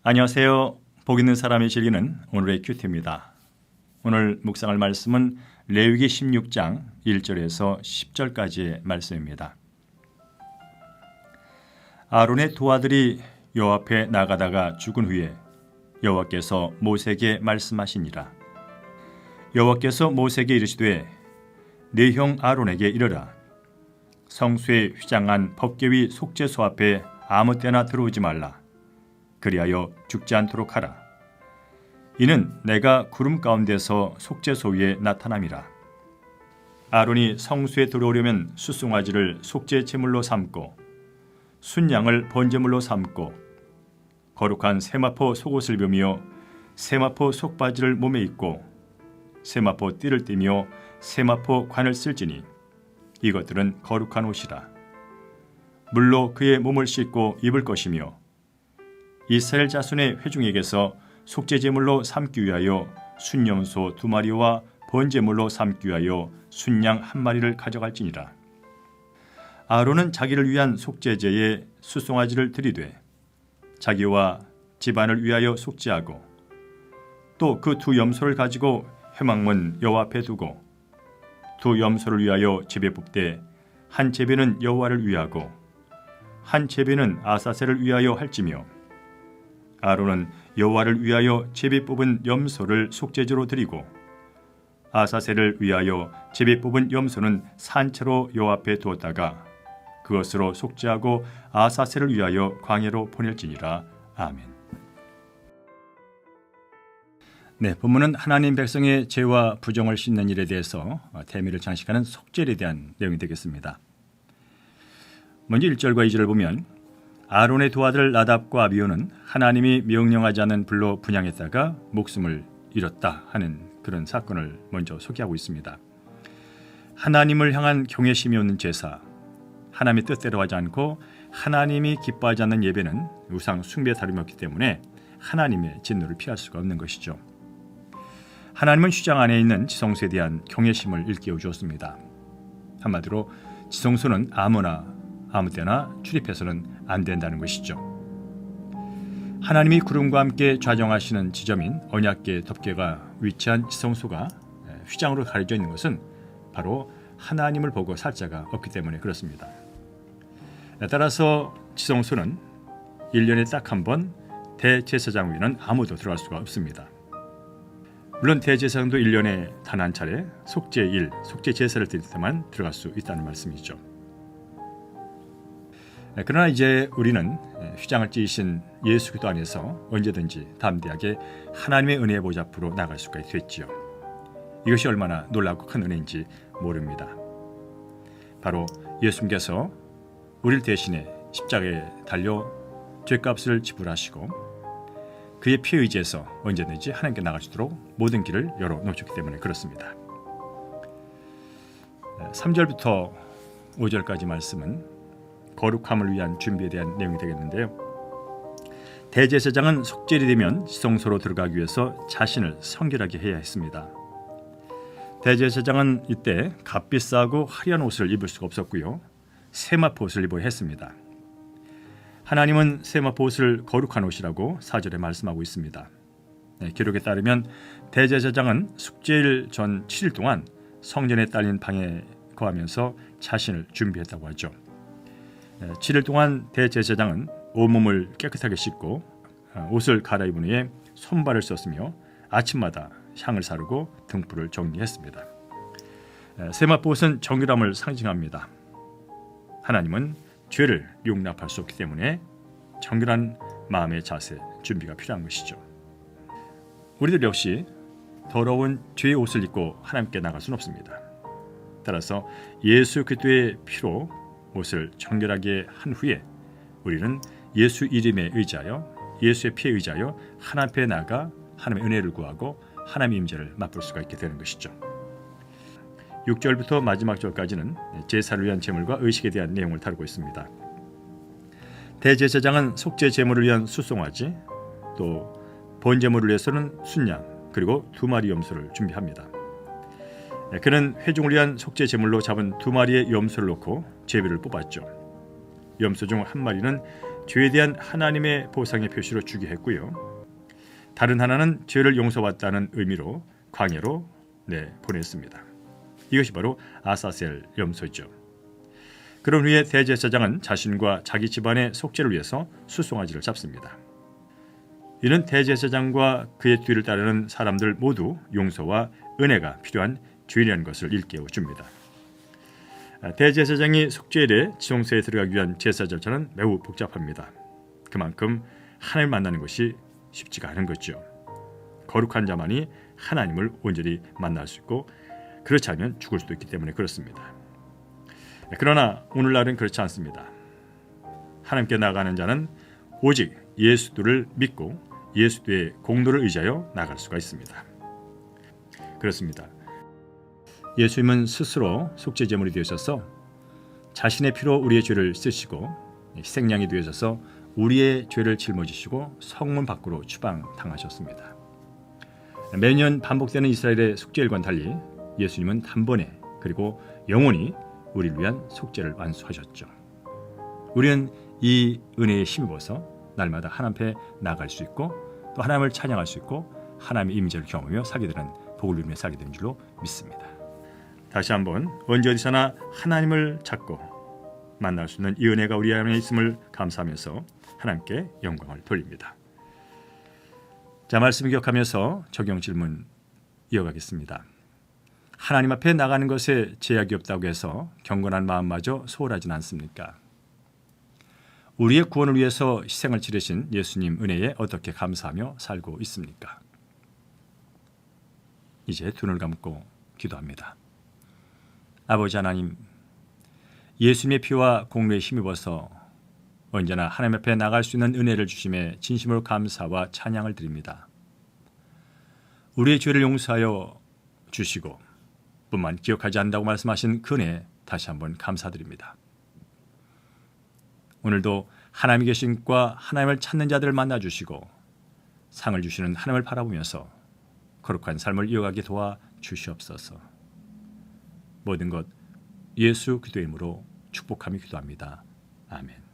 안녕하세요. 복 있는 사람이 즐기는 오늘의 큐티입니다. 오늘 묵상할 말씀은 레위기 16장 1절에서 10절까지의 말씀입니다. 아론의 두 아들이 여호와 앞에 나가다가 죽은 후에 여호와께서 모세에게 말씀하시니라. 여호와께서 모세에게 이르시되 네 형 아론에게 이르라. 성소에 휘장한 법궤위 속죄소 앞에 아무 때나 들어오지 말라. 그리하여 죽지 않도록 하라. 이는 내가 구름 가운데서 속죄소 위에 나타남이라. 아론이 성소에 들어오려면 숫송아지를 속죄 제물로 삼고 순양을 번제물로 삼고 거룩한 세마포 속옷을 입으며 세마포 속바지를 몸에 입고 세마포 띠를 띠며 세마포 관을 쓸지니 이것들은 거룩한 옷이라. 물로 그의 몸을 씻고 입을 것이며 이스라엘 자손의 회중에게서 속죄제물로 삼기 위하여 순염소 2마리와 번제물로 삼기 위하여 순양 1마리를 가져갈지니라. 아론은 자기를 위한 속죄제에 숫송아지를 드리되 자기와 집안을 위하여 속죄하고 또 그 두 염소를 가지고 회막문 여호와 앞에 두고 두 염소를 위하여 제비 뽑되 한 제비는 여호와를 위하고 한 제비는 아사셀을 위하여 할지며 아론은 여호와를 위하여 제비 뽑은 염소를 속죄제로 드리고 아사셀을 위하여 제비 뽑은 염소는 산채로 여호와 앞에 두었다가 그것으로 속죄하고 아사셀을 위하여 광야로 보낼지니라. 아멘. 네, 본문은 하나님 백성의 죄와 부정을 씻는 일에 대해서 대미를 장식하는 속죄에 대한 내용이 되겠습니다. 먼저 1절과 2절을 보면 아론의 두 아들 나답과 아비후는 하나님이 명령하지 않은 불로 분향했다가 목숨을 잃었다 하는 그런 사건을 먼저 소개하고 있습니다. 하나님을 향한 경외심이 없는 제사, 하나님의 뜻대로 하지 않고 하나님이 기뻐하지 않는 예배는 우상 숭배에 다름없기 때문에 하나님의 진노를 피할 수가 없는 것이죠. 하나님은 휘장 안에 있는 지성소에 대한 경외심을 일깨워 주었습니다. 한마디로 지성소는 아무나 아무 때나 출입해서는 안 된다는 것이죠. 하나님이 구름과 함께 좌정하시는 지점인 언약궤 덮개가 위치한 지성소가 휘장으로 가려져 있는 것은 바로 하나님을 보고 살 자가 없기 때문에 그렇습니다. 따라서 지성소는 1년에 딱 한 번 대제사장 위에는 아무도 들어갈 수가 없습니다. 물론 대제사장도 1년에 단 한 차례 속죄일, 속죄제사를 드릴 때만 들어갈 수 있다는 말씀이죠. 그러나 이제 우리는 휘장을 찢으신 예수 그리스도 안에서 언제든지 담대하게 하나님의 은혜의 보좌 앞으로 나갈 수가 됐지요. 이것이 얼마나 놀랍고 큰 은혜인지 모릅니다. 바로 예수님께서 우리를 대신해 십자가에 달려 죄값을 지불하시고 그의 피에 의지해서 언제든지 하나님께 나갈 수 있도록 모든 길을 열어놓으셨기 때문에 그렇습니다. 3절부터 5절까지 말씀은 거룩함을 위한 준비에 대한 내용이 되겠는데요. 대제사장은 속죄일이 되면 지성소로 들어가기 위해서 자신을 성결하게 해야 했습니다. 대제사장은 이때 값비싸고 화려한 옷을 입을 수가 없었고요. 세마포 옷을 입어야 했습니다. 하나님은 세마포 옷을 거룩한 옷이라고 4절에 말씀하고 있습니다. 기록에 따르면 대제사장은 속죄일 전 7일 동안 성전에 딸린 방에 거하면서 자신을 준비했다고 하죠. 7일 동안 대제사장은 온몸을 깨끗하게 씻고 옷을 갈아입은 후에 손발을 썼으며 아침마다 향을 사르고 등불을 정리했습니다. 세마포 옷은 정결함을 상징합니다. 하나님은 죄를 용납할 수 없기 때문에 정결한 마음의 자세, 준비가 필요한 것이죠. 우리들 역시 더러운 죄의 옷을 입고 하나님께 나갈 수는 없습니다. 따라서 예수 그리스도의 피로 옷을 정결하게 한 후에 우리는 예수 이름에 의지하여 예수의 피에 의지하여 하나님 앞에 나가 하나님의 은혜를 구하고 하나님의 임재를 맛볼 수가 있게 되는 것이죠. 6절부터 마지막 절까지는 제사를 위한 제물과 의식에 대한 내용을 다루고 있습니다. 대제사장은 속죄 제물을 위한 숫송아지, 또 번제물을 위해서는 순양, 그리고 2마리 염소를 준비합니다. 그는 회중을 위한 속죄 제물로 잡은 2마리의 염소를 놓고 제비를 뽑았죠. 염소 중 1마리는 죄에 대한 하나님의 보상의 표시로 주게 했고요. 다른 하나는 죄를 용서받다는 의미로 광야로 보냈습니다. 이것이 바로 아사셀 염소죠. 그런 후에 대제사장은 자신과 자기 집안의 속죄를 위해서 수송아지를 잡습니다. 이는 대제사장과 그의 뒤를 따르는 사람들 모두 용서와 은혜가 필요한 죄인이라는 것을 일깨워 줍니다. 대제사장이 속죄일에 지성소에 들어가기 위한 제사 절차는 매우 복잡합니다. 그만큼 하나님을 만나는 것이 쉽지가 않은 거죠. 거룩한 자만이 하나님을 온전히 만날 수 있고 그렇지 않으면 죽을 수도 있기 때문에 그렇습니다. 그러나 오늘날은 그렇지 않습니다. 하나님께 나가는 자는 오직 예수를 믿고 예수의 공로를 의지하여 나갈 수가 있습니다. 그렇습니다. 예수님은 스스로 속죄제물이 되셔서 자신의 피로 우리의 죄를 쓰시고 희생양이 되셔서 우리의 죄를 짊어지시고 성문 밖으로 추방당하셨습니다. 매년 반복되는 이스라엘의 속죄일과는 달리 예수님은 단번에 그리고 영원히 우리를 위한 속죄를 완수하셨죠. 우리는 이 은혜에 힘입어서 날마다 하나님 앞에 나갈 수 있고 또 하나님을 찬양할 수 있고 하나님의 임재를 경험하며 살게 되는 복을 누리며 살게 되는 줄로 믿습니다. 다시 한번 언제 어디서나 하나님을 찾고 만날 수 있는 이 은혜가 우리 안에 있음을 감사하면서 하나님께 영광을 돌립니다. 자, 말씀 기억하면서 적용 질문 이어가겠습니다. 하나님 앞에 나가는 것에 제약이 없다고 해서 경건한 마음마저 소홀하진 않습니까? 우리의 구원을 위해서 희생을 치르신 예수님 은혜에 어떻게 감사하며 살고 있습니까? 이제 두 눈을 감고 기도합니다. 아버지 하나님, 예수님의 피와 공로에 힘입어서 언제나 하나님 앞에 나갈 수 있는 은혜를 주심에 진심으로 감사와 찬양을 드립니다. 우리의 죄를 용서하여 주시고 뿐만 기억하지 않는다고 말씀하신 그 은혜 다시 한번 감사드립니다. 오늘도 하나님이 계신과 하나님을 찾는 자들을 만나 주시고 상을 주시는 하나님을 바라보면서 거룩한 삶을 이어가게 도와 주시옵소서. 모든 것 예수 그리스도의 이름으로 축복하며 기도합니다. 아멘.